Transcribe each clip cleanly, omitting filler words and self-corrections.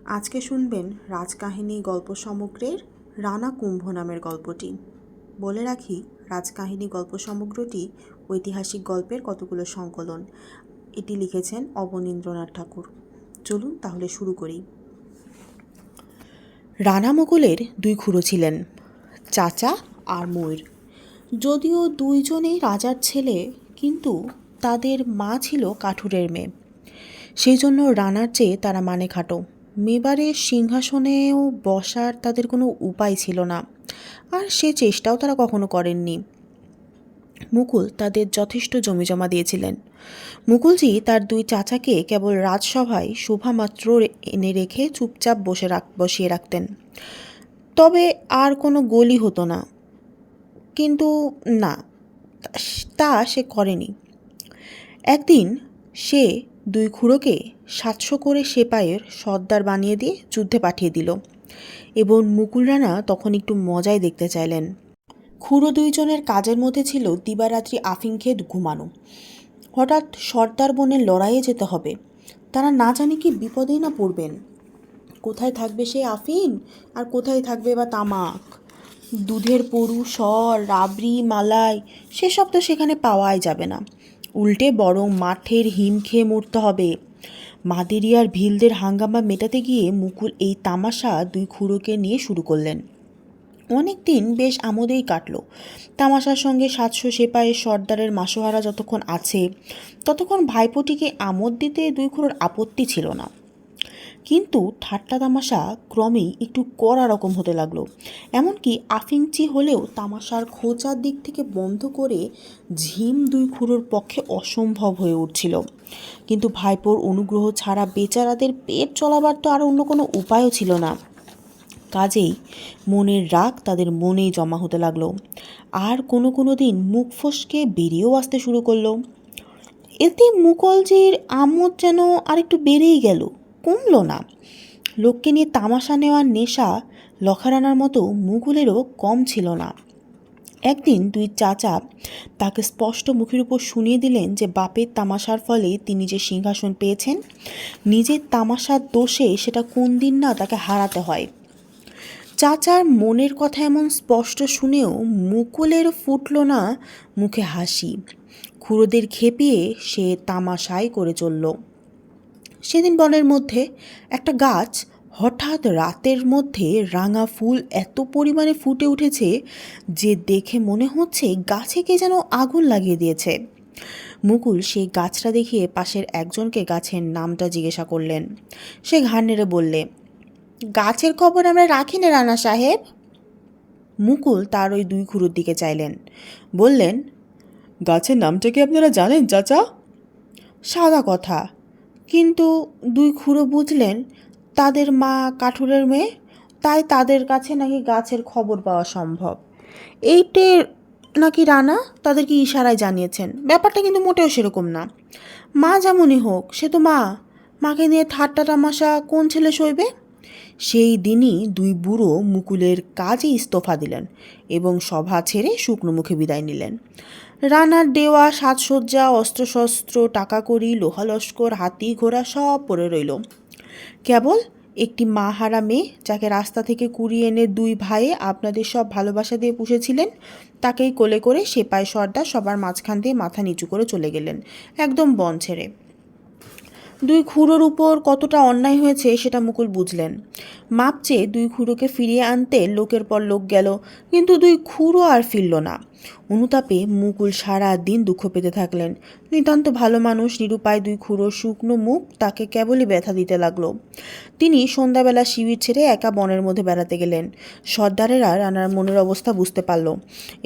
আজকে শুনবেন রাজকাহিনী গল্প সমগ্রের রানা কুম্ভ নামের গল্পটি। বলে রাখি, রাজকাহিনী গল্প সমগ্রটি ঐতিহাসিক গল্পের কতগুলো সংকলন। এটি লিখেছেন অবনীন্দ্রনাথ ঠাকুর। চলুন তাহলে শুরু করি। রানা মুকুলের দুই খুড়ো ছিলেন, চাচা আর ময়ূর। যদিও দুইজনেই রাজার ছেলে, কিন্তু তাদের মা ছিল কাঠুরের মেয়ে। সেই জন্য রানার চেয়ে তারা মানে খাটো। মেবারের সিংহাসনেও বসার তাদের কোনো উপায় ছিল না, আর সে চেষ্টাও তারা কখনো করেননি। মুকুল তাদের যথেষ্ট জমিজমা দিয়েছিলেন। মুকুলজি তার দুই চাচাকে কেবল রাজসভায় শোভামাত্র এনে রেখে চুপচাপ বসিয়ে রাখতেন। তবে আর কোনো গোলই হতো না। কিন্তু না, তা সে করেনি। একদিন সে দুই খুড়োকে 700 করে সেপাইয়ের সর্দার বানিয়ে দিয়ে যুদ্ধে পাঠিয়ে দিল, এবং মুকুল রানা তখন একটু মজাই দেখতে চাইলেন। খুড়ো দুইজনের কাজের মধ্যে ছিল দিবারাত্রি আফিং খেয়ে ঘুমানো। হঠাৎ সর্দার বোনের লড়াইয়ে যেতে হবে। তারা না জানে কি বিপদেই না পড়বেন। কোথায় থাকবে সেই আফিন, আর কোথায় থাকবে বা তামাক? দুধের পরু, সর, রাবড়ি, মালাই সেসব তো সেখানে পাওয়াই যাবে না। উল্টে বরং মাঠের হিম খেয়ে মরতে হবে। মাদেরিয়ার ভিলদের হাঙ্গামা মেটাতে গিয়ে মুকুল এই তামাশা দুই খুড়োকে নিয়ে শুরু করলেন। অনেক দিন বেশ আমোদেই কাটল। তামাশার সঙ্গে 700 সেপাইয়ের সর্দারের মাসোহারা যতক্ষণ আছে, ততক্ষণ ভাইপোটিকে আমোদ দিতে দুই খুড়োর আপত্তি ছিল না। কিন্তু ঠাট্টা তামাশা ক্রমেই একটু কড়া রকম হতে লাগলো। এমনকি আফিংচি হলেও তামাশার খোঁচার দিক থেকে বন্ধ করে ঝিম দুই খুড়োর পক্ষে অসম্ভব হয়ে উঠছিল। কিন্তু ভাইপোর অনুগ্রহ ছাড়া বেচারাদের পেট চলাবার তো আর অন্য কোনো উপায়ও ছিল না। কাজেই মনের রাগ তাদের মনেই জমা হতে লাগলো, আর কোনো দিন মুখ ফসকে বেরিয়েও আসতে শুরু করলো। এতে মুকুলজির আমোদ যেন আরেকটু বেড়েই গেল, কমলো না। লোককে নিয়ে তামাশা নেওয়ার নেশা লখারানার মতো মুকুলেরও কম ছিল না। একদিন দুই চাচা তাকে স্পষ্ট মুখের উপর শুনিয়ে দিলেন যে বাপের তামাশার ফলে তিনি যে সিংহাসন পেয়েছেন, নিজের তামাশার দোষে সেটা কোন দিন না তাকে হারাতে হয়। চাচার মনের কথা এমন স্পষ্ট শুনেও মুকুলের ফুটল না মুখে হাসি। খুড়োদের খেপিয়ে সে তামাশাই করে চলল। সেদিন বনের মধ্যে একটা গাছ হঠাৎ রাতের মধ্যে রাঙা ফুল এত পরিমাণে ফুটে উঠেছে যে দেখে মনে হচ্ছে গাছে কে যেন আগুন লাগিয়ে দিয়েছে। মুকুল সেই গাছটা দেখিয়ে পাশের একজনকে গাছের নামটা জিজ্ঞাসা করলেন। সে ঘাড় নেড়ে বললে, গাছের খবর আমরা রাখি না রানা সাহেব। মুকুল তার ওই দুই খুড়োর দিকে চাইলেন, বললেন, গাছের নামটা কি আপনারা জানেন চাচা? সাদা কথা, কিন্তু দুই খুড়ো বুঝলেন তাদের মা কাঠুরের মেয়ে, তাই তাদের কাছে নাকি গাছের খবর পাওয়া সম্ভব। এইটে নাকি রানা তাদেরকে ইশারায় জানিয়েছেন। ব্যাপারটা কিন্তু মোটেও সেরকম না। মা যেমনই হোক, সে তো মা। মাকে নিয়ে ঠাট্টা তামাশা কোন ছেলে সইবে? সেই দিনই দুই বুড়ো মুকুলের কাজে ইস্তফা দিলেন এবং সভা ছেড়ে শুকনো মুখে বিদায় নিলেন। রানার দেওয়া সাজসজ্জা, অস্ত্রশস্ত্র, টাকা কড়ি, লোহা লস্কর, হাতি ঘোড়া সব পড়ে রইল। কেবল একটি মা হারা মেয়ে, যাকে রাস্তা থেকে কুড়িয়ে এনে দুই ভাইয়ে আপনাদের সব ভালোবাসা দিয়ে পুষেছিলেন, তাকেই কোলে করে সেপাই সর্দার সবার মাঝখান দিয়ে মাথা নিচু করে চলে গেলেন, একদম বন ছেড়ে। দুই খুড়োর উপর কতটা অন্যায় হয়েছে সেটা মুকুল বুঝলেন। মাপ চেয়ে দুই খুড়োকে ফিরিয়ে আনতে লোকের পর লোক গেল, কিন্তু দুই খুড়ো আর ফিরল না। অনুতাপে মুকুল সারা দিন দুঃখ পেতে থাকলেন। নিতান্ত ভালো মানুষ নিরুপায় দুই খুড়োর শুকনো মুখ তাকে কেবলই ব্যথা দিতে লাগলো। তিনি সন্ধ্যাবেলা শিবির ছেড়ে একা বনের মধ্যে বেড়াতে গেলেন। সর্দারেরা রানার মনের অবস্থা বুঝতে পারল,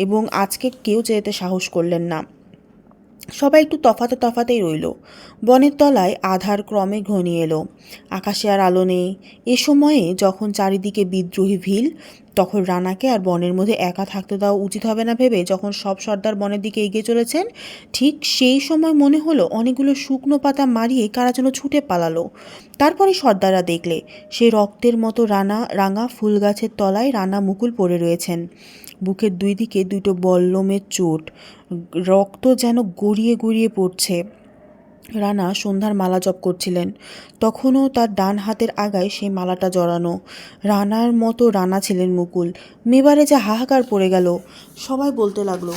এবং আজকে কেউ যেতে সাহস করলেন না। সবাই একটু তফাতেই রইল। বনের তলায় আধার ক্রমে ঘনিয়ে এলো, আকাশে আর আলো নেই। এ সময়ে যখন চারিদিকে বিদ্রোহী ভিল, তখন রানাকে আর বনের মধ্যে একা থাকতে দেওয়া উচিত হবে না ভেবে যখন সব সর্দার বনের দিকে এগিয়ে চলেছেন, ঠিক সেই সময় মনে হলো অনেকগুলো শুকনো পাতা মারিয়ে কারা যেন ছুটে পালালো। তারপরে সর্দাররা দেখলে সে রক্তের মতো রাঙা ফুল গাছের তলায় রানা মুকুল পড়ে রয়েছেন। বুকের দুই দিকে দুটো বল্লমের চোট, রক্ত যেন গড়িয়ে গড়িয়ে পড়ছে। রানা সন্ধ্যার মালা জপ করছিলেন। তখনও তার ডান হাতের আগায় সেই মালাটা জড়ানো। রানার মতো রানা ছিলেন মুকুল। মেবারে যে হাহাকার পড়ে গেল। সবাই বলতে লাগলো,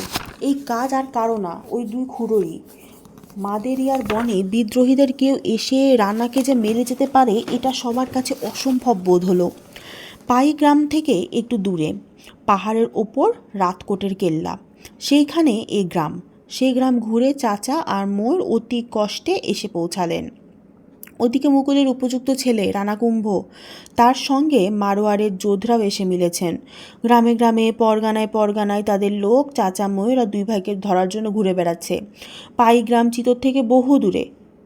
এই কাজ আর কারো না, ওই দুই খুঁড়োই। মাদেরিয়ার বনে বিদ্রোহীদের কেউ এসে রানাকে যে মেরে যেতে পারে এটা সবার কাছে অসম্ভব বোধ হলো। পাই গ্রাম থেকে একটু দূরে পাহাড়ের ওপর রাতকোটের কেল্লা, সেইখানে এই গ্রাম। সেই গ্রাম ঘুরে চাচা আর মোর অতি কষ্টে এসে পৌঁছালেন। ওদিকে মুকুলের উপযুক্ত ছেলে রানাকুম্ভ, তার সঙ্গে মারোয়ারের যোধরাও এসে মিলেছেন। গ্রামে গ্রামে পরগানায় পরগানায় তাদের লোক চাচা ময়ূর আর দুই ভাইকে ধরার জন্য ঘুরে বেড়াচ্ছে। পাই গ্রাম চিতর থেকে বহু দূরে।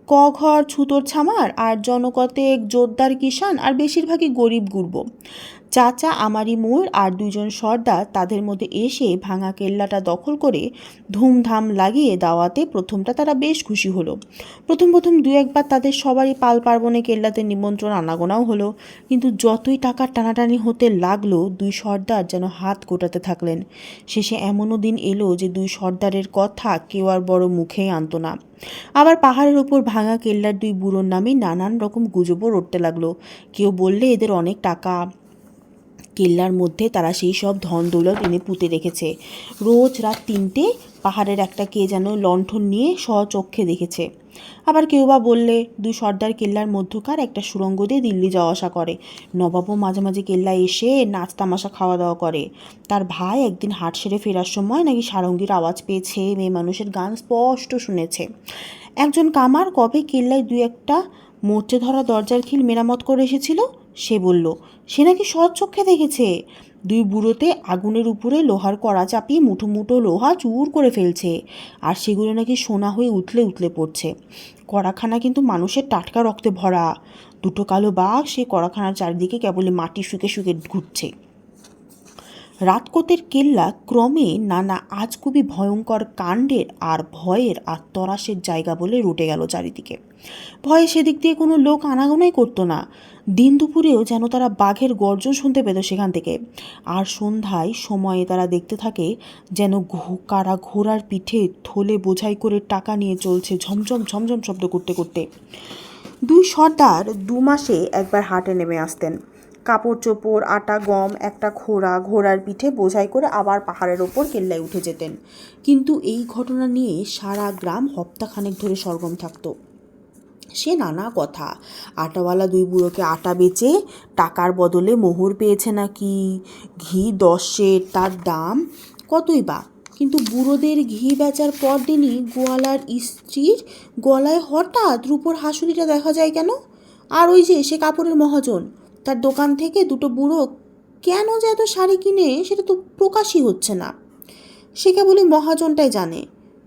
ক ঘর ছুতোর ছামার আর জনকতেক জোরদার কিষান আর বেশিরভাগই গরিব গুরব। চাচা আমারই ময়ূর আর দুইজন সর্দার তাদের মধ্যে এসে ভাঙা কেল্লাটা দখল করে ধুমধাম লাগিয়ে দেওয়াতে প্রথমটা তারা বেশ খুশি হলো। প্রথম প্রথম দু একবার তাদের সবারই পাল পার্বণে কেল্লাতে নিমন্ত্রণ আনাগোনাও হলো, কিন্তু যতই টাকার টানাটানি হতে লাগলো দুই সর্দার যেন হাত গোটাতে থাকলেন। শেষে এমনও দিন এলো যে দুই সর্দারের কথা কেউ আর বড় মুখেই আনতো না। আবার পাহাড়ের ওপর ভাঙা কেল্লার দুই বুড়োর নামে নানান রকম গুজবও রটতে লাগলো। কেউ বললে এদের অনেক টাকা, কেল্লার মধ্যে তারা সেই সব ধন দৌলত এনে পুঁতে রেখেছে। রোজ রাত 3টে পাহাড়ের একটা কে যেন লণ্ঠন নিয়ে স্বচক্ষে দেখেছে। আবার কেউ বা বললে দুই সর্দার কেল্লার মধ্যকার একটা সুড়ঙ্গ দিয়ে দিল্লি যাওয়া আসা করে। নবাবও মাঝে মাঝে কেল্লায় এসে নাচ তামাশা খাওয়া দাওয়া করে। তার ভাই একদিন হাট সেরে ফেরার সময় নাকি সারঙ্গীর আওয়াজ পেয়েছে, মেয়ে মানুষের গান স্পষ্ট শুনেছে। একজন কামার কবে কেল্লায় দুই একটা মোর্চে ধরা দরজার খিল মেরামত করে এসেছিল, সে বলল সে নাকি সৎচক্ষে দেখেছে দুই বুড়োতে আগুনের উপরে লোহার কড়া চাপিয়ে মুঠো মুঠো লোহা চুর করে ফেলছে, আর সেগুলো নাকি সোনা হয়ে উতলে উতলে পড়ছে। কড়াখানা কিন্তু মানুষের টাটকা রক্তে ভরা। দুটো কালো বাঘ সেই কড়াখানার চারিদিকে কেবলই মাটি শুকে শুকে ঘুরছে। রাতকোটের কেল্লা ক্রমে নানা আজগুবি ভয়ঙ্কর কাণ্ডের আর ভয়ের আর তরাসের জায়গা বলে রটে গেল চারিদিকে। ভয়ে সেদিক দিয়ে কোনো লোক আনাগোনাই করতো না। দিন দুপুরেও যেন তারা বাঘের গর্জন শুনতে পেত সেখান থেকে। আর সন্ধ্যায় সময়ে তারা দেখতে থাকে যেন কারা ঘোড়ার পিঠে থলে বোঝাই করে টাকা নিয়ে চলছে ঝমঝম ঝমঝম শব্দ করতে করতে। দুই সর্দার 2 মাসে একবার হাটে নেমে আসতেন। কাপড় চোপড় আটা গম একটা ঘোড়ার পিঠে বোঝাই করে আবার পাহাড়ের ওপর কেল্লায় উঠে যেতেন। কিন্তু এই ঘটনা নিয়ে সারা গ্রাম হপ্তাখানেক ধরে সরগম থাকতো। সে নানা কথা, আটাওয়ালা দুই বুড়োকে আটা বেচে টাকার বদলে মোহর পেয়েছে নাকি, ঘি 10 সের তার দাম কতই বা। কিন্তু বুড়োদের ঘি বেচার পর দিনই গোয়ালার স্ত্রীর গলায় হঠাৎ রূপোর হাসুলিটা দেখা যায় কেন? আর ওই যে সে কাপড়ের মহাজন, তার দোকান থেকে দুটো বুড়ো কেন যে এত শাড়ি কিনে সেটা তো প্রকাশই হচ্ছে না। সে কেবলই মহাজনটাই জানে।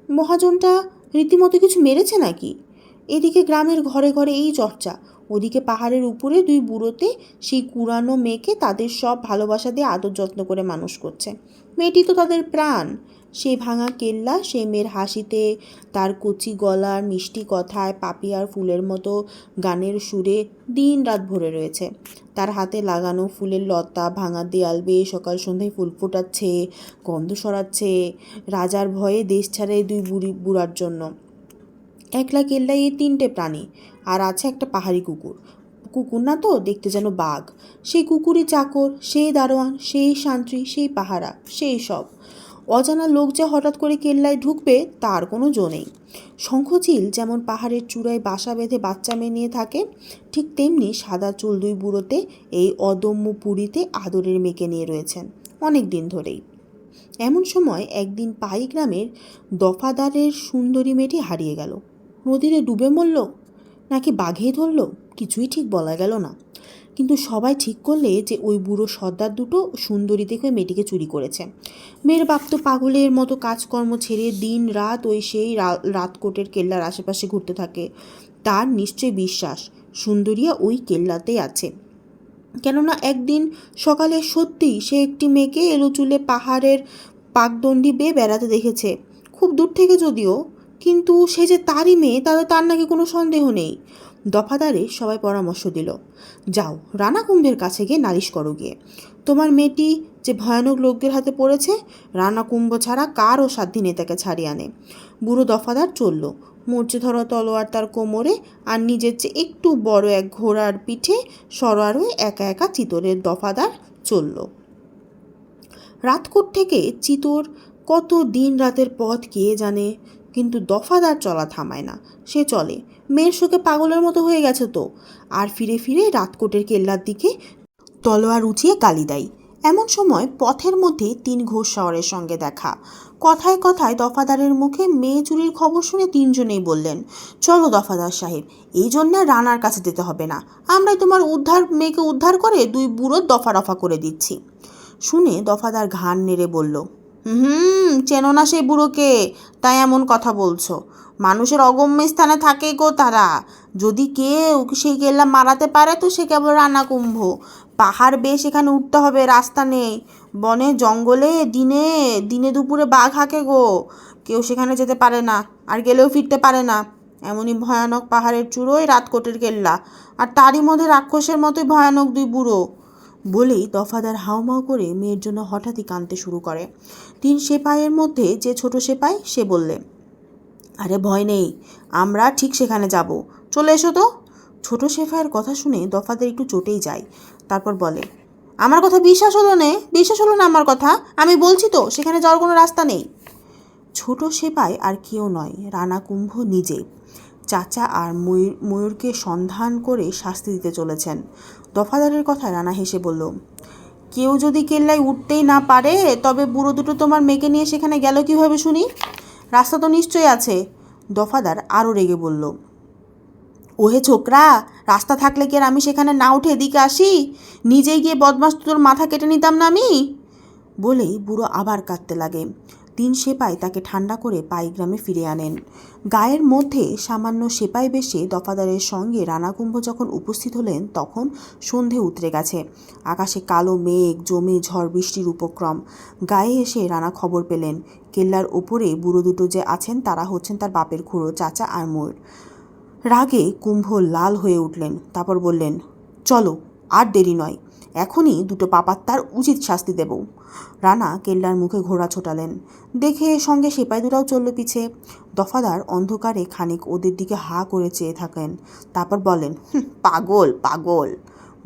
মহাজনটা রীতিমতো কিছু মেরেছে নাকি? এদিকে গ্রামের ঘরে ঘরে এই চর্চা, ওদিকে পাহাড়ের উপরে দুই বুড়োতে সেই কুড়ানো মেয়েকে তাদের সব ভালোবাসা দিয়ে আদর যত্ন করে মানুষ করছে। মেয়েটি তো তাদের প্রাণ। সেই ভাঙা কেল্লা, সেই মেয়ের হাসিতে, তার কচি গলার মিষ্টি কথায়, পাপিয়ার ফুলের মতো গানের সুরে দিন রাত ভরে রয়েছে। তার হাতে লাগানো ফুলের লতা ভাঙা দেয়াল বেয়ে সকাল সন্ধ্যায় ফুল ফোটাচ্ছে, গন্ধ সরাচ্ছে। রাজার ভয়ে দেশ ছাড়ে দুই বুড়ার জন্য। একলা কেল্লায় এই 3টে প্রাণী, আর আছে একটা পাহাড়ি কুকুর। কুকুর না তো, দেখতে যেন বাঘ। সেই কুকুরই চাকর, সেই দারোয়ান, সেই শান্ত্রী, সেই পাহারা, সেই সব। অজানা লোক যে হঠাৎ করে কেল্লায় ঢুকবে তার কোনো জো নেই। শঙ্খচিল যেমন পাহাড়ের চূড়ায় বাসা বেঁধে বাচ্চা মেয়ে নিয়ে থাকে, ঠিক তেমনি সাদা চুল দুই বুড়োতে এই অদম্য পুরীতে আদরের মেয়েকে নিয়ে রয়েছেন অনেক দিন ধরেই। এমন সময় একদিন পাই গ্রামের দফাদারের সুন্দরী মেয়েটি হারিয়ে গেল। নদীতে ডুবে মরল নাকি বাঘেই ধরল, কিছুই ঠিক বলা গেল না। কিন্তু সবাই ঠিক করলে যে ওই বুড়ো সর্দার দুটো সুন্দরী দেখে মেয়েটিকে চুরি করেছে। মেয়ের বাপ তো পাগলের মতো কাজকর্ম ছেড়ে দিন রাত ওই সেই রাতকোটের কেল্লার আশেপাশে ঘুরতে থাকে। তার নিশ্চয় বিশ্বাস সুন্দরিয়া ওই কেল্লাতেই আছে। কেননা একদিন সকালে সত্যিই সে একটি মেয়েকে এলো চুলে পাহাড়ের পাকদণ্ডি বেয়ে বেড়াতে দেখেছে, খুব দূর থেকে যদিও, কিন্তু সে যে তারই মেয়ে তাতে তার নাকি কোনো সন্দেহ নেই। দফাদারে সবাই পরামর্শ দিল, যাও রানা কুম্ভের কাছে গিয়ে নালিশ করো গিয়ে। তোমার মেয়েটি যে ভয়ানক লোকদের হাতে পড়েছে, রানা কুম্ভ ছাড়া কারও সাধ্যি নেতাকে ছাড়িয়ে আনে। বুড়ো দফাদার চলল, মূর্ছে ধরা তলোয়ার তার কোমরে, আর নিজের চেয়ে একটু বড় এক ঘোড়ার পিঠে সরোয়ার হয়ে একা একা চিতরের দফাদার চলল। রাতকোট থেকে চিতর কত দিন রাতের পথ কে জানে, কিন্তু দফাদার চলা থামায় না, সে চলে। মেয়ের শোকে পাগলের মতো হয়ে গেছে তো, আর ফিরে ফিরে রাতকোটের কেল্লার দিকে তলোয়ার উঁচিয়ে গালি দেয়। এমন সময় পথের মধ্যে 3 ঘোড়সওয়ারের সঙ্গে দেখা। কথায় কথায় দফাদারের মুখে মেয়ে চুরির খবর শুনে 3জনেই বললেন, চলো দফাদার সাহেব, এই জন্য রানার কাছে যেতে হবে না, আমরাই তোমার মেয়েকে উদ্ধার করে 2 বুড়োর দফা রফা করে দিচ্ছি। শুনে দফাদার ঘাড় নেড়ে বলল, চেনো না সেই বুড়োকে, তাই এমন কথা বলছো। মানুষের অগম্য স্থানে থাকে গো তারা, যদি কেউ সেই কেল্লা মারাতে পারে তো সে কেবল রানা কুম্ভ। পাহাড় বেয়ে সেখানে উঠতে হবে, রাস্তা নেই। বনে জঙ্গলে দিনে দিনে দুপুরে বাঘ হাঁকে গো, কেউ সেখানে যেতে পারে না, আর গেলেও ফিরতে পারে না। এমনই ভয়ানক পাহাড়ের চূড়োয় রাতকোটের কেল্লা, আর তারই মধ্যে রাক্ষসের মতোই ভয়ানক 2 বুড়ো। বলেই দফাদার হাউমাউ করে মেয়ের জন্য হঠাৎই কাঁদতে শুরু করে। 3 সেপাইয়ের মধ্যে যে ছোট সেপাই সে বললে, আরে ভয় নেই, আমরা ঠিক সেখানে যাব, চলে এসো তো। ছোট সেপাইয়ের কথা শুনে দফাদার একটু চটেই যায়, তারপর বলে, আমার কথা বিশ্বাস হলো না আমার কথা, আমি বলছি তো সেখানে যাওয়ার কোনো রাস্তা নেই। ছোট সেপাই আর কেউ নয়, রানা কুম্ভ নিজে। চাচা আর ময়ূরকে সন্ধান করে শাস্তি দিতে চলেছেন। দফাদারের কথায় রানা হেসে বলল, কেউ যদি কেল্লায় উঠতেই না পারে, তবে বুড়ো দুটো তোমার মেয়েকে নিয়ে সেখানে গেল কীভাবে শুনি? রাস্তা তো নিশ্চয়ই আছে। দফাদার আরও রেগে বলল, ওহে ছোকরা, রাস্তা থাকলে কি আর আমি সেখানে না উঠে এদিকে আসি? নিজেই গিয়ে বদমাস তোর মাথা কেটে নিতাম না আমি? বলেই বুড়ো আবার কাঁদতে লাগে। 3 সেপাই তাকে ঠান্ডা করে পাইগ্রামে ফিরে আনেন। গায়ের মধ্যে সামান্য সেপাই বেশে দফাদারের সঙ্গে রানাকুম্ভ যখন উপস্থিত হলেন, তখন সন্ধে উতরে গেছে। আকাশে কালো মেঘ জমে ঝড় বৃষ্টির উপক্রম। গায়ে এসে রানা খবর পেলেন, কেল্লার ওপরে বুড়ো দুটো যে আছেন তারা হচ্ছেন তার বাপের খুড়ো চাচা আর ময়ূর। রাগে কুম্ভ লাল হয়ে উঠলেন, তারপর বললেন, চলো, আর দেরি নয়, এখনই দুটো পাপাত্তার উচিত শাস্তি দেব। রানা কেল্লার মুখে ঘোড়া ছোটালেন, দেখে সঙ্গে সেপাই দুটাও চলল পিছে। দফাদার অন্ধকারে খানিক ওদের দিকে হা করে চেয়ে থাকেন, তারপর বলেন, পাগল পাগল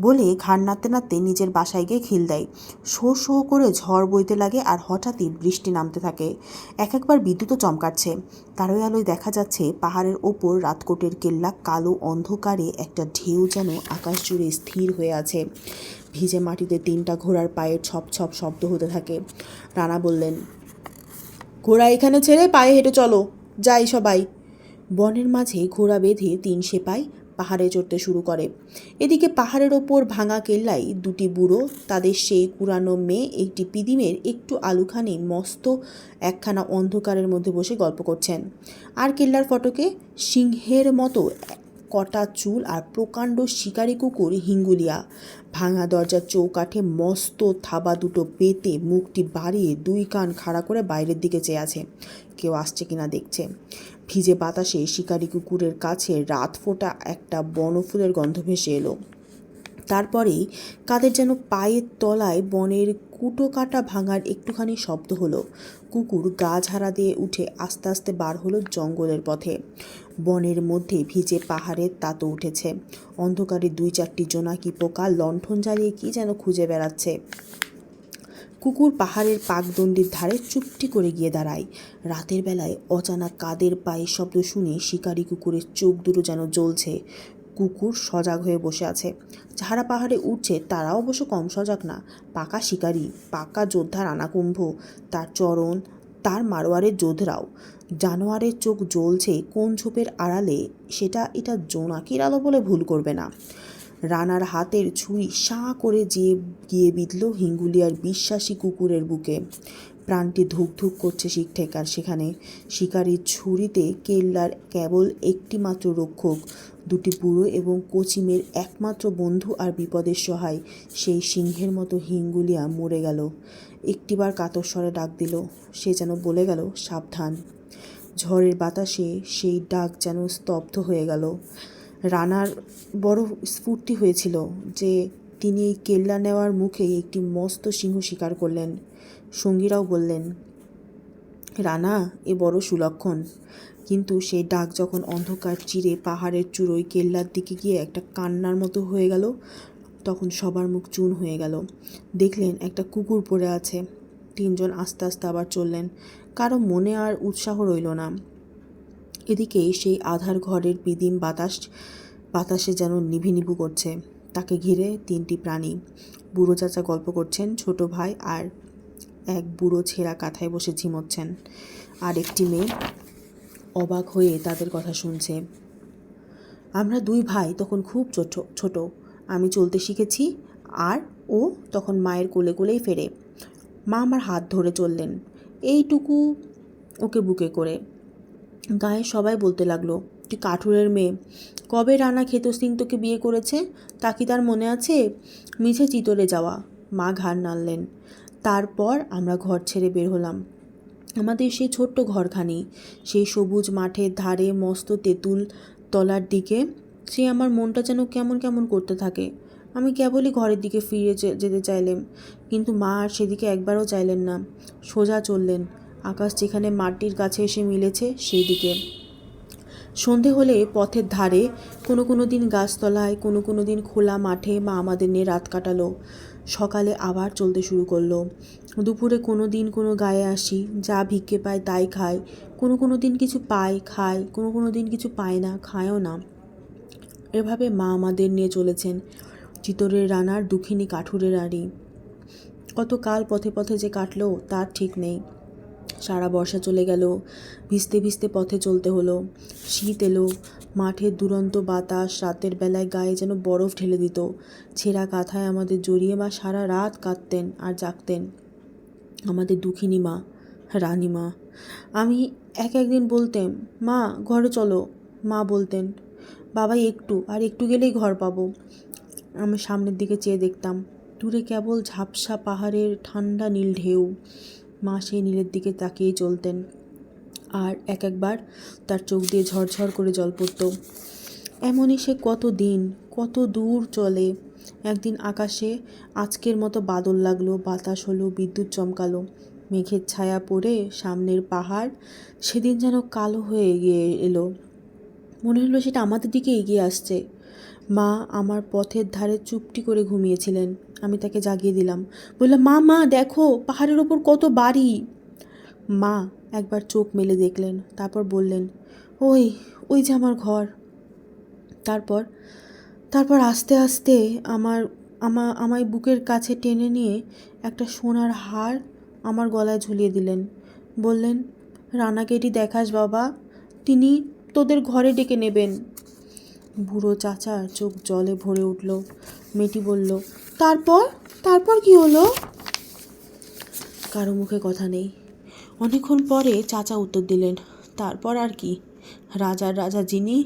বলে ঘাড় নাড়তে নাড়তে নিজের বাসায় গিয়ে খিল দেয়। শো শো করে ঝড় বইতে লাগে, আর হঠাৎই বৃষ্টি নামতে থাকে। একবার বিদ্যুৎও চমকাচ্ছে। তারই আলোয় দেখা যাচ্ছে পাহাড়ের ওপর রাতকোটের কেল্লা কালো অন্ধকারে একটা ঢেউ যেন আকাশ জুড়ে স্থির হয়ে আছে। ভিজে মাটিতে 3টা ঘোড়ার পায়ের ছপ ছপ শব্দ হতে থাকে। রানা বললেন, ঘোড়া এখানে ছেড়ে পায়ে হেঁটে চলো, যাই সবাই। বনের মাঝে ঘোড়া বেঁধে 3 সেপাই পাহাড়ে চড়তে শুরু করে। এদিকে পাহাড়ের ওপর ভাঙা কেল্লায় 2টি বুড়ো তাদের সেই কুড়ানো মেয়ে একটি পিদিমের একটু আলুখানি মস্ত একখানা অন্ধকারের মধ্যে বসে গল্প করছেন। আর কেল্লার ফটকে সিংহের মতো কটা চুল আর প্রকাণ্ড শিকারি কুকুর হিঙ্গুলিয়া। ভাঙা দরজার চৌকাঠে মস্ত থাবা দুটো পেতে মুখটি বাড়িয়ে 2 কান খাড়া করে বাইরের দিকে চেয়ে আছে, কেউ আসছে কিনা দেখছে। ভিজে বাতাসে শিকারি কুকুরের কাছে রাত ফোটা একটা বনফুলের গন্ধ ভেসে এলো। তারপরেই কাদের যেন পায়ের তলায় বনের কুটো কাটা ভাঙার একটুখানি শব্দ হলো। কুকুর গা ঝাড়া দিয়ে উঠে আস্তে আস্তে বার হলো জঙ্গলের পথে। বনের মধ্যে ভিজে পাহাড়ের তাতো উঠেছে। অন্ধকারে 2-4টি জোনাকি পোকা লণ্ঠন জ্বালিয়ে কি যেন খুঁজে বেড়াচ্ছে। কুকুর পাহাড়ের পাকদণ্ডির ধারে চুপটি করে গিয়ে দাঁড়ায়। রাতের বেলায় অজানা কাদের পায়ের শব্দ শুনে শিকারি কুকুরের চোখ দুটো যেন জ্বলছে। কুকুর সজাগ হয়ে বসে আছে। যারা পাহাড়ে উঠছে তারাও অবশ্য কম সজাগ না। পাকা শিকারি, পাকা যোদ্ধা রানাকুম্ভ, তার চরণ, তার মারোয়ারের যোধরাও। জানোয়ারের চোখ জ্বলছে কোন ঝোপের আড়ালে, সেটা এটা জোনাকির আলো বলে ভুল করবে না। রানার হাতের ছুরি সাঁ করে গিয়ে বিঁধল হিঙ্গুলিয়ার বিশ্বাসী কুকুরের বুকে। প্রাণটি ধুক ধুক করছে শিকঠেকার সেখানে। শিকারির ছুরিতে কেল্লার কেবল একটি মাত্র রক্ষক, 2টি বুড়ো এবং কচিমের একমাত্র বন্ধু আর বিপদের সহায় সেই সিংহের মতো হিঙ্গুলিয়া মরে গেল। একটিবার কাতর স্বরে ডাক দিল, সে যেন বলে গেল সাবধান। ঝড়ের বাতাসে সেই ডাক যেন স্তব্ধ হয়ে গেল। রানার বড় স্ফূর্তি হয়েছিল যে তিনি এই কেল্লা নেওয়ার মুখে একটি মস্ত সিংহ শিকার করলেন। সঙ্গীরাও বললেন, রানা এ বড় সুলক্ষণ। কিন্তু সেই ডাক যখন অন্ধকার চিরে পাহাড়ের চূড়োয় কেল্লার দিকে গিয়ে একটা কান্নার মতো হয়ে গেল, তখন সবার মুখ চুন হয়ে গেল। দেখলেন একটা কুকুর পড়ে আছে। তিনজন আস্তে আস্তে আবার চললেন। কারো মনে আর উৎসাহ রইল না। এদিকে সেই আধার ঘরের পিদিম বাতাসে যেন নিভু করছে। তাকে ঘিরে তিনটি প্রাণী। বুড়ো চাচা গল্প করছেন, ছোট ভাই আর এক বুড়ো ছেঁড়া কাঁথায় বসে ঝিমোচ্ছেন, আর একটি মেয়ে অবাক হয়ে তাদের কথা শুনছে। আমরা দুই ভাই তখন খুব ছোট। আমি চলতে শিখেছি, আর ও তখন মায়ের কোলে কোলেই ফেরে। মা আমার হাত ধরে চললেন, এইটুকু ওকে বুকে করে। গায়ে সবাই বলতে লাগলো, তুই কাঠুরের মেয়ে, কবে রানা খেত সিং তোকে বিয়ে করেছে তা কি তার মনে আছে? মিছে চিতরে যাওয়া। মা ঘাড় নাড়লেন। তারপর আমরা ঘর ছেড়ে বের হলাম। আমাদের সেই ছোট্ট ঘরখানি, সেই সবুজ মাঠের ধারে মস্ত তেঁতুল তলার দিকে। সে আমার মনটা যেন কেমন কেমন করতে থাকে। আমি কেবলই ঘরের দিকে ফিরে যেতে চাইলাম, কিন্তু মা আর সেদিকে একবারও চাইলেন না। সোজা চললেন, আকাশ যেখানে মাটির কাছে এসে মিলেছে সেই দিকে। সন্ধে হলে পথের ধারে, কোনো দিন গাছতলায়, কোনো দিন খোলা মাঠে মা আমাদের নিয়ে রাত কাটালো। সকালে আবার চলতে শুরু করলো। দুপুরে কোনো দিন কোনো গায়ে আসি, যা ভিক্ষে পায় তাই খায়। কোনো দিন কিছু পায় খায়, কোনো দিন কিছু পায় না, খায়ও না। এভাবে মা আমাদের নিয়ে চলেছেন চিতরের রানার দুঃখিনী কাঠুরের আড়ি। কত কাল পথে পথে যে কাটলো তার ঠিক নেই। সারা বর্ষা চলে গেল, ভিজতে ভিজতে পথে চলতে হলো। শীত এলো, মাঠের দুরন্ত বাতাস রাতের বেলায় গায়ে যেন বরফ ঢেলে দিত। ছেঁড়া কাঁথায় আমাদের জড়িয়ে মা সারা রাত কাঁদতেন আর জাগতেন। আমাদের দুঃখিনী মা, রানীমা। আমি একদিন বলতেন, মা ঘরে চলো। মা বলতেন, বাবাই একটু গেলেই ঘর পাবো। আমি সামনের দিকে চেয়ে দেখতাম, দূরে কেবল ঝাপসা পাহাড়ের ঠান্ডা নীল ঢেউ। মা সেই নীলের দিকে তাকিয়েই চলতেন, আর একবার তার চোখ দিয়ে ঝরঝর করে জল পড়ত। এমনই সে কত দিন, কত দূর চলে। একদিন আকাশে আজকের মতো বাদল লাগলো, বাতাস হলো, বিদ্যুৎ চমকালো। মেঘের ছায়া পড়ে সামনের পাহাড় সেদিন যেন কালো হয়ে এগিয়ে এলো। মনে হলো সেটা আমাদের দিকে এগিয়ে আসছে। মা আমার পথের ধারে চুপটি করে ঘুমিয়েছিলেন। আমি তাকে জাগিয়ে দিলাম, বললাম, মা দেখো পাহাড়ের ওপর কত বাড়ি। মা একবার চোখ মেলে দেখলেন, তারপর বললেন, ওই যে আমার ঘর। তারপর আস্তে আস্তে আমায় বুকের কাছে টেনে নিয়ে একটা সোনার হার আমার গলায় ঝুলিয়ে দিলেন। বললেন, রানাকে এটি দেখাস বাবা, তিনি তোদের ঘরে ডেকে নেবেন। বুড়ো চাচার চোখ জলে ভরে উঠল। মেয়েটি বলল, তারপর কি হলো? কারো মুখে কথা নেই। অনেকক্ষণ পরে চাচা উত্তর দিলেন, তারপর আর কি, রাজার রাজা যিনি,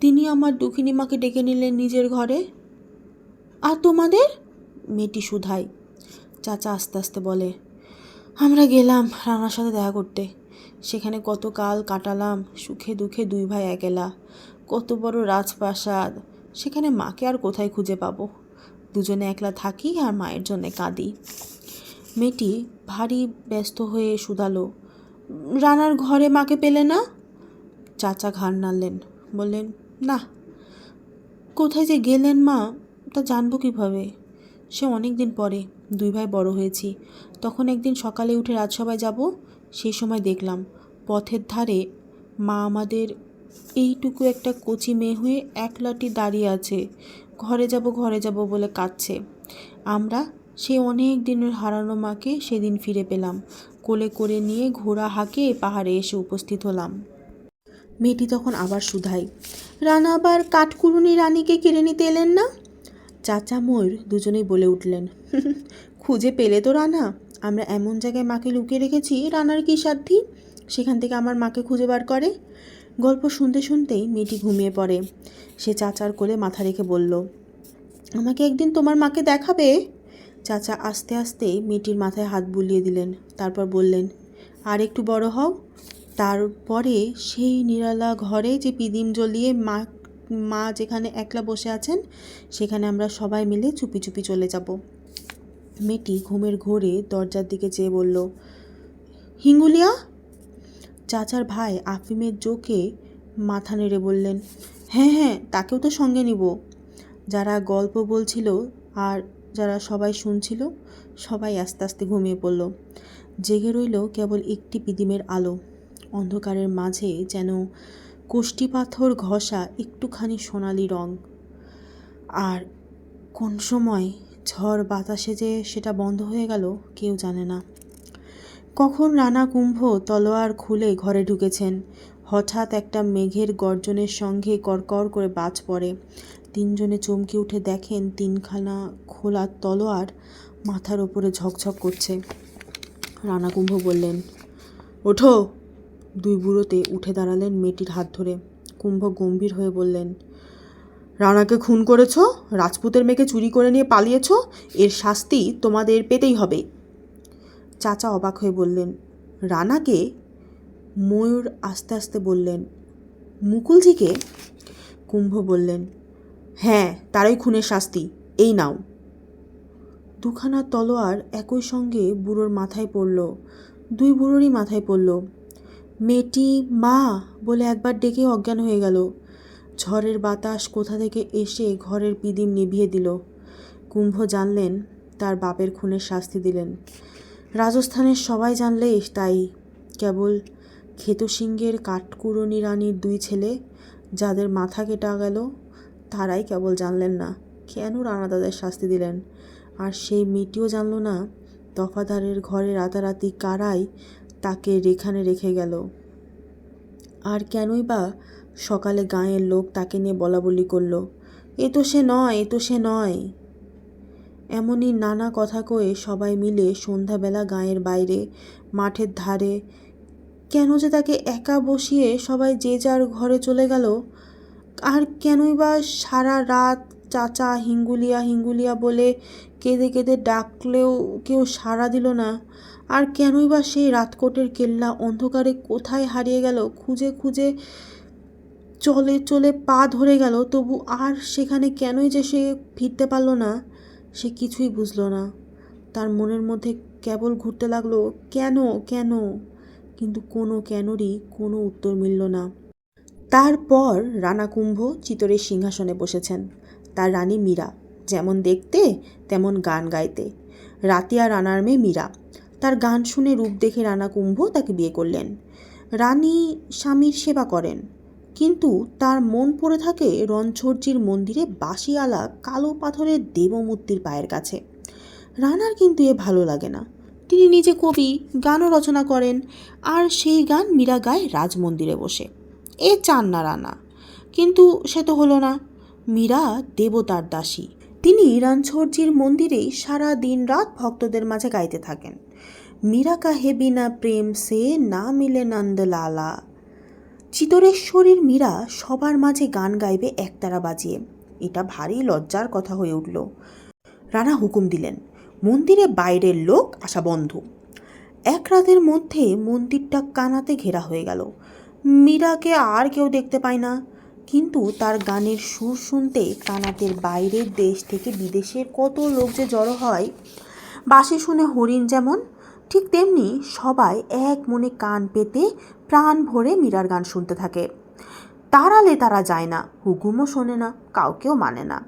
তিনি আমার দুঃখিনী মাকে ডেকে নিলেন নিজের ঘরে। আর তোমাদের? মেয়েটি শুধায়। চাচা আস্তে আস্তে বলে, আমরা গেলাম রানার সাথে দেখা করতে। সেখানে কত কাল কাটালাম, সুখে দুঃখে দুই ভাই একেলা। কত বড় রাজপ্রাসাদ, সেখানে মাকে আর কোথায় খুঁজে পাবো। দুজনে একলা থাকি আর মায়ের জন্যে কাঁদি। মেয়েটি ভারী ব্যস্ত হয়ে শুধালো, রানার ঘরে মাকে পেলে না? চাচা ঘাড় নাড়লেন, বললেন, না। কোথায় যে গেলেন মা, তা জানবো কীভাবে? সে অনেক দিন পরে, দুই ভাই বড় হয়েছি। তখন একদিন সকালে উঠে রাজসভায় যাব, সেই সময় দেখলাম পথের ধারে মা আমাদের এইটুকু একটা কচি মেয়ে হয়ে একলাটি দাঁড়িয়ে আছে। ঘরে যাব বলে কাঁদছে। আমরা সেই অনেক দিনের হারানো মাকে সেদিন ফিরে পেলাম। কোলে করে নিয়ে ঘোড়া হাঁকে পাহাড়ে এসে উপস্থিত হলাম। মেয়েটি তখন আবার শুধাই, রানা আবার কাঠকুড়ুনি রানীকে কেড়ে নিতে এলেন না? চাচা ময়ূর দুজনেই বলে উঠলেন, খুঁজে পেলে তো রানা। আমরা এমন জায়গায় মাকে লুকিয়ে রেখেছি, রানার কি সাধ্যি সেখান থেকে আমার মাকে খুঁজে বার করে? গল্প শুনতে শুনতেই মেয়েটি ঘুমিয়ে পড়ে। সে চাচার কোলে মাথা রেখে বলল, আমাকে একদিন তোমার মাকে দেখাবে? চাচা আস্তে আস্তে মেয়েটির মাথায় হাত বুলিয়ে দিলেন, তারপর বললেন, আর একটু বড় হও। তারপরে সেই নিরালা ঘরে যে পিদিম জ্বলিয়ে মা মা যেখানে একলা বসে আছেন সেখানে আমরা সবাই মিলে চুপি চুপি চলে যাব। মেয়েটি ঘুমের ঘোরে দরজার দিকে চেয়ে বলল, হিঙ্গুলিয়া। চাচার ভাই আফিমের জোকে মাথা নেড়ে বললেন, হ্যাঁ হ্যাঁ, তাকেও তো সঙ্গে নিব। যারা গল্প বলছিল আর যারা সবাই শুনছিল সবাই আস্তে আস্তে ঘুমিয়ে পড়ল। জেগে রইল কেবল একটি পিদিমের আলো। অন্ধকারের মাঝে যেন কোষ্ঠী পাথর ঘষা একটুখানি সোনালি রং। আর কোন সময় ঝড় বাতাসে যে সেটা বন্ধ হয়ে গেল কেউ জানে না। কখন রানা কুম্ভ তলোয়ার খুলে ঘরে ঢুকেছেন। হঠাৎ একটা মেঘের গর্জনের সঙ্গে কড়কড় করে বাজ পড়ে। তিনজনে চমকে উঠে দেখেন তিনখানা খোলা তলোয়ার মাথার ওপরে ঝকঝক করছে। রানা কুম্ভ বললেন, ওঠো। দুই বুড়োতে উঠে দাঁড়ালেন মেয়েটির হাত ধরে। কুম্ভ গম্ভীর হয়ে বললেন, রানাকে খুন করেছ, রাজপুতের মেয়েকে চুরি করে নিয়ে পালিয়েছ, এর শাস্তি তোমাদের পেতেই হবে। চাচা অবাক হয়ে বললেন, রানাকে? ময়ূর আস্তে আস্তে বললেন, মুকুলজিকে? কুম্ভ বললেন, হ্যাঁ, তারই খুনের শাস্তি, এই নাও। দুখানা তলোয়ার একই সঙ্গে বুড়োর মাথায় পড়ল। দুই বুড়োরই মাথায় পড়ল। মেয়েটি মা বলে একবার ডেকে অজ্ঞান হয়ে গেল। ঝড়ের বাতাস কোথা থেকে এসে ঘরের পিদিম নিভিয়ে দিল। কুম্ভ জানলেন তার বাপের খুনের শাস্তি দিলেন। রাজস্থানের সবাই জানলে তাই। কেবল খেতসিংহের কাঠকুড়নি রানীর দুই ছেলে যাদের মাথা কেটে গেল তারাই কেবল জানলেন না কেন রানা তাদের শাস্তি দিলেন। আর সেই মেয়েটিও জানল না দফাদারের ঘরে রাতারাতি কারাই তাকে রেখানে রেখে গেল। আর কেনই বা সকালে গাঁয়ের লোক তাকে নিয়ে বলাবলি করল, এ তো সে নয়, এ তো সে নয়। এমনই নানা কথা কয়ে সবাই মিলে সন্ধ্যাবেলা গাঁয়ের বাইরে মাঠের ধারে কেন যে তাকে একা বসিয়ে সবাই যে যার ঘরে চলে গেল। আর কেনই বা সারা রাত চাচা হিঙ্গুলিয়া হিঙ্গুলিয়া বলে কেঁদে কেঁদে ডাকলেও কেউ সাড়া দিল না। আর কেনই বা সেই রাতকোটের কেল্লা অন্ধকারে কোথায় হারিয়ে গেল। খুঁজে খুঁজে চলে চলে পা ধরে গেল, তবু আর সেখানে কেনই যে সে ফিরতে পারল না সে কিছুই বুঝল না। তার মনের মধ্যে কেবল ঘুরতে লাগলো কেন কেন, কিন্তু কোনো কেনরই কোনো উত্তর মিলল না। তারপর রানা কুম্ভ চিতরের সিংহাসনে বসেছেন। তার রানী মীরা যেমন দেখতে তেমন গান গাইতে। রাতিয়া রানার মেয়ে মীরা। তার গান শুনে রূপ দেখে রানা কুম্ভ তাকে বিয়ে করলেন। রানী স্বামীর সেবা করেন, কিন্তু তার মন পড়ে থাকে রণছড়জির মন্দিরে বাঁশিওয়ালা কালো পাথরের দেবমূর্তির পায়ের কাছে। রানার কিন্তু এ ভালো লাগে না। তিনি নিজে কবি, গানও রচনা করেন, আর সেই গান মীরা গায় রাজমন্দিরে বসে। এ চান না রানা, কিন্তু সে তো হলো না। মীরা দেবতার দাসী। তিনি রণছড়জির মন্দিরেই সারা দিন রাত ভক্তদের মাঝে গাইতে থাকেন, মীরা কাহে বিনা প্রেম সে না মিলে নন্দলালা। চিতরেশ্বরীর মীরা সবার মাঝে গান গাইবে একতারা বাজিয়ে। এটা ভারী লজ্জার কথা হয়ে উঠল। রানা হুকুম দিলেন, মন্দিরে বাইরের লোক আসা বন্ধ। এক রাতের মধ্যে মন্দিরটা কানাতে ঘেরা হয়ে গেল। মীরাকে আর কেউ দেখতে পায় না, কিন্তু তার গানের সুর শুনতে কানাতের বাইরের দেশ থেকে বিদেশের কত লোক যে জড়ো হয়। বাঁশি শুনে হরিণ যেমন, ঠিক তেমনি সবাই এক মনে কান পেতে প্রাণ ভরে মীরার গান শুনতে থাকে। তাড়ালে তারা যায় না, হুকুমও শোনে না, কাউকেও মানে না।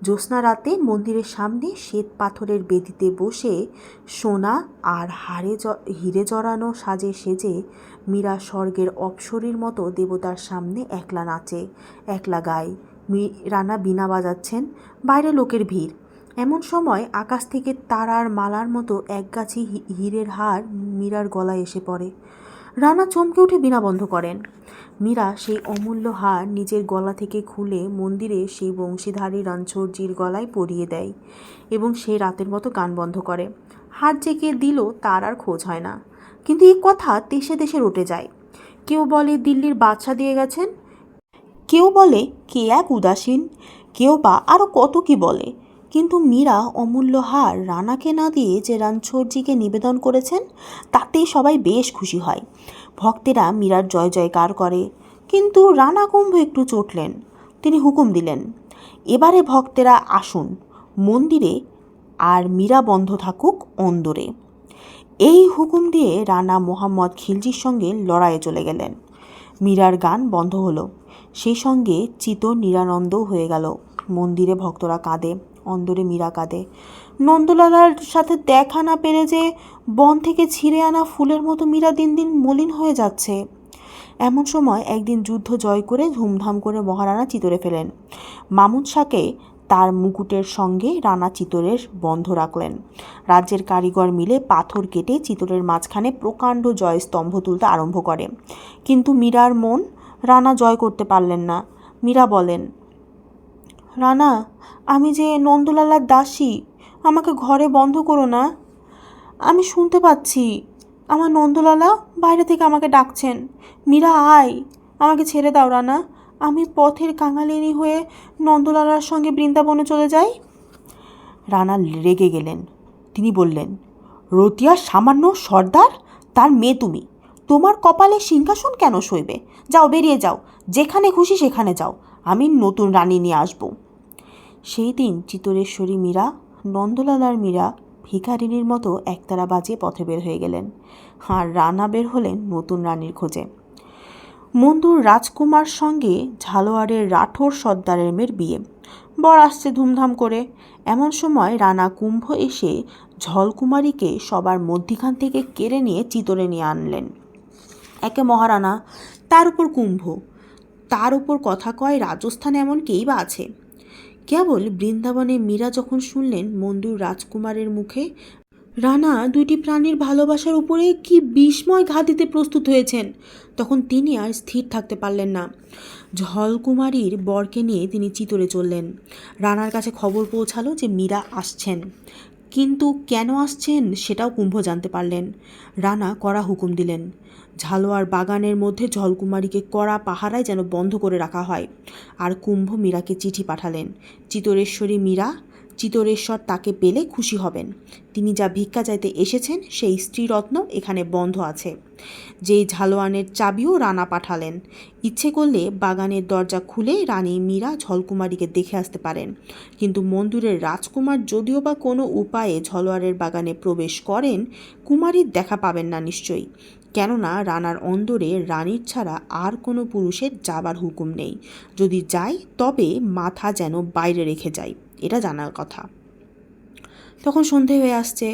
জ্যোৎস্না রাতে মন্দিরের সামনে শ্বেত পাথরের বেদিতে বসে সোনা আর হিরে জড়ানো সাজে সেজে মীরা স্বর্গের অপ্সরীর মতো দেবতার সামনে একলা নাচে, একলা গায়। রানা বীণা বাজাচ্ছেন, বাইরে লোকের ভিড়। এমন সময় আকাশ থেকে তারার মালার মতো একগাছি হীরের হার মীরার গলায় এসে পড়ে। রানা চমকে উঠে বীণা বন্ধ করেন। মীরা সেই অমূল্য হার নিজের গলা থেকে খুলে মন্দিরে সেই বংশীধারী রণছড়জির গলায় পরিয়ে দেয় এবং সে রাতের মতো গান বন্ধ করে। হার যে কে দিল তার আর খোঁজ হয় না, কিন্তু এই কথা দেশে দেশে রটে যায়। কেউ বলে দিল্লির বাদশা দিয়ে গেছেন, কেউ বলে কে এক উদাসীন, কেউ বা আরও কত কি বলে। কিন্তু মীরা অমূল্য হার রানাকে না দিয়ে যে রণছড়জিকে নিবেদন করেছেন তাতেই সবাই বেশ খুশি হয়। ভক্তেরা মীরার জয় জয়কার করে। কিন্তু রানা কুম্ভ একটু চটলেন। তিনি হুকুম দিলেন, এবারে ভক্তেরা আসুন মন্দিরে, আর মীরা বন্ধ থাকুক অন্দরে। এই হুকুম দিয়ে রানা মোহাম্মদ খিলজির সঙ্গে লড়াইয়ে চলে গেলেন। মীরার গান বন্ধ হলো, সেই সঙ্গে চিতর নিরানন্দও হয়ে গেল। মন্দিরে ভক্তরা কাঁদে, অন্দরে মীরা কাঁদে। নন্দলালার সাথে দেখা না পেরে যে বন থেকে ছিঁড়ে আনা ফুলের মতো মীরা দিন দিন মলিন হয়ে যাচ্ছে। এমন সময় একদিন যুদ্ধ জয় করে ধুমধাম করে মহারানা চিতরে ফেলেন। মামুদ শাহকে তার মুকুটের সঙ্গে রানা চিতরের বন্ধ রাখলেন। রাজ্যের কারিগর মিলে পাথর কেটে চিতরের মাঝখানে প্রকাণ্ড জয়স্তম্ভ তুলতে আরম্ভ করে। কিন্তু মীরার মন রানা জয় করতে পারলেন না। মীরা বলেন, রানা, আমি যে নন্দলালার দাসী, আমাকে ঘরে বন্ধ করো না। আমি শুনতে পাচ্ছি আমার নন্দলালা বাইরে থেকে আমাকে ডাকছেন। মীরা, আয়, আমাকে ছেড়ে দাও রানা, আমি পথের কাঙালিনী হয়ে নন্দলালার সঙ্গে বৃন্দাবনে চলে যাই। রানা রেগে গেলেন। তিনি বললেন, রতিয়ার সামান্য সর্দার, তার মেয়ে তুমি, তোমার কপালে সিংহাসন কেন সইবে? যাও, বেরিয়ে যাও, যেখানে খুশি সেখানে যাও, আমি নতুন রানী নিয়ে আসব। সেই দিন চিতরেশ্বরী মীরা, নন্দলালার মীরা ভিখারিনীর মতো একতারা বাজিয়ে পথে বের হয়ে গেলেন, আর রানা বের হলেন নতুন রানীর খোঁজে। মন্দুর রাজকুমার সঙ্গে ঝালোয়ারের রাঠোর সর্দারের মেয়ের বিয়ে, বর আসছে ধুমধাম করে। এমন সময় রানা কুম্ভ এসে ঝলকুমারীকে সবার মধ্যিখান থেকে কেড়ে নিয়ে চিতরে নিয়ে আনলেন। একে মহারানা, তার উপর কুম্ভ, তার উপর কথা কয় রাজস্থানে এমন কেই বা আছে। কেবল বৃন্দাবনে মীরা যখন শুনলেন মন্দুর রাজকুমারের মুখে রানা দুইটি প্রাণীর ভালোবাসার উপরে কি বিস্ময় ঘা দিতে প্রস্তুত হয়েছেন, তখন তিনি আর স্থির থাকতে পারলেন না। ঝলকুমারীর বরকে নিয়ে তিনি চিতরে চললেন। রানার কাছে খবর পৌঁছালো যে মীরা আসছেন, কিন্তু কেন আসছেন সেটাও কুম্ভ জানতে পারলেন। রানা কড়া হুকুম দিলেন, ঝালোয়ার বাগানের মধ্যে ঝলকুমারীকে কড়া পাহারায় যেন বন্ধ করে রাখা হয়। আর কুম্ভ মীরাকে চিঠি পাঠালেন, চিতরেশ্বরী মীরা, চিতরেশ্বর তাকে পেলে খুশি হবেন। তিনি যা ভিক্ষা চাইতে এসেছেন সেই স্ত্রীরত্ন এখানে বন্ধ আছে। যেই ঝালোয়ানের চাবিও রানা পাঠালেন। ইচ্ছে করলে বাগানের দরজা খুলে রানী মীরা ঝলকুমারীকে দেখে আসতে পারেন। কিন্তু মন্দুরের রাজকুমার যদিও বা কোনো উপায়ে ঝলোয়ারের বাগানে প্রবেশ করেন, কুমারীর দেখা পাবেন না নিশ্চয়ই, কেননা রানার অন্দরে রানীর ছাড়া আর কোনো পুরুষের যাবার হুকুম নেই। যদি যায় তবে মাথা যেন বাইরে রেখে যায়, এটা জানার কথা। তখন সন্ধে হয়ে আসছে,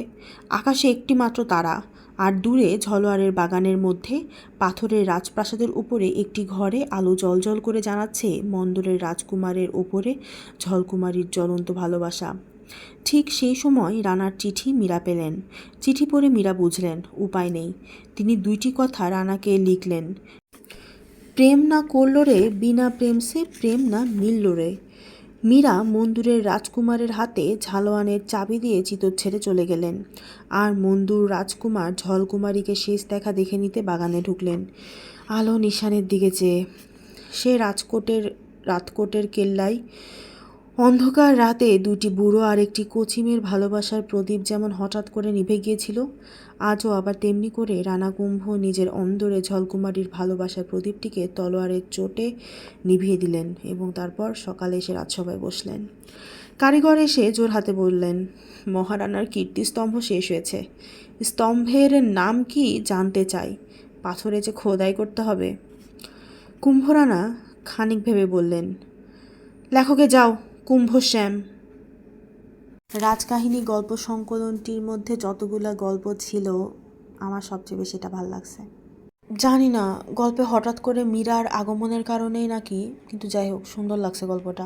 আকাশে একটি মাত্র তারা, আর দূরে ঝলোয়ারের বাগানের মধ্যে পাথরের রাজপ্রাসাদের উপরে একটি ঘরে আলো জ্বলজ্বল করে জানাচ্ছে মন্দরের রাজকুমারের ওপরে ঝলকুমারীর জ্বলন্ত ভালোবাসা। ঠিক সেই সময় রানার চিঠি মীরা পেলেন। চিঠি পড়ে মীরা বুঝলেন উপায় নেই। তিনি দুইটি কথা রানাকে লিখলেন, প্রেম না করলো রে বিনা প্রেম সে প্রেম না মিলল রে। মীরা মন্দুরের রাজকুমারের হাতে ঝালোয়ানের চাবি দিয়ে চিতর ছেড়ে চলে গেলেন, আর মন্দুর রাজকুমার ঝলকুমারীকে শেষ দেখা দেখে নিতে বাগানে ঢুকলেন আলো নিশানের দিকে চেয়ে। সে রাতকোটের কেল্লায় অন্ধকার রাতে দুটি বুড়ো আর একটি কচিমের ভালোবাসার প্রদীপ যেমন হঠাৎ করে নিভে গিয়েছিল, আজও আবার তেমনি করে রানা কুম্ভ নিজের অন্দরে ঝলকুমারীর ভালোবাসার প্রদীপটিকে তলোয়ারের চোটে নিভিয়ে দিলেন এবং তারপর সকালে এসে রাজসভায় বসলেন। কারিগর এসে জোর হাতে বললেন, মহারানার কীর্তিস্তম্ভ শেষ হয়েছে। স্তম্ভের নাম কি জানতে চাই, পাথরে যে খোদাই করতে হবে। কুম্ভরানা খানিক ভেবে বললেন, লেখকে যাও, কুম্ভশ্যাম। রাজকাহিনী গল্প সংকলনটির মধ্যে যতগুলো গল্প ছিল আমার সবচেয়ে বেশি এটা ভালো লাগছে। জানি না গল্পে হঠাৎ করে মীরার আগমনের কারণেই নাকি, কিন্তু যাই হোক সুন্দর লাগছে গল্পটা।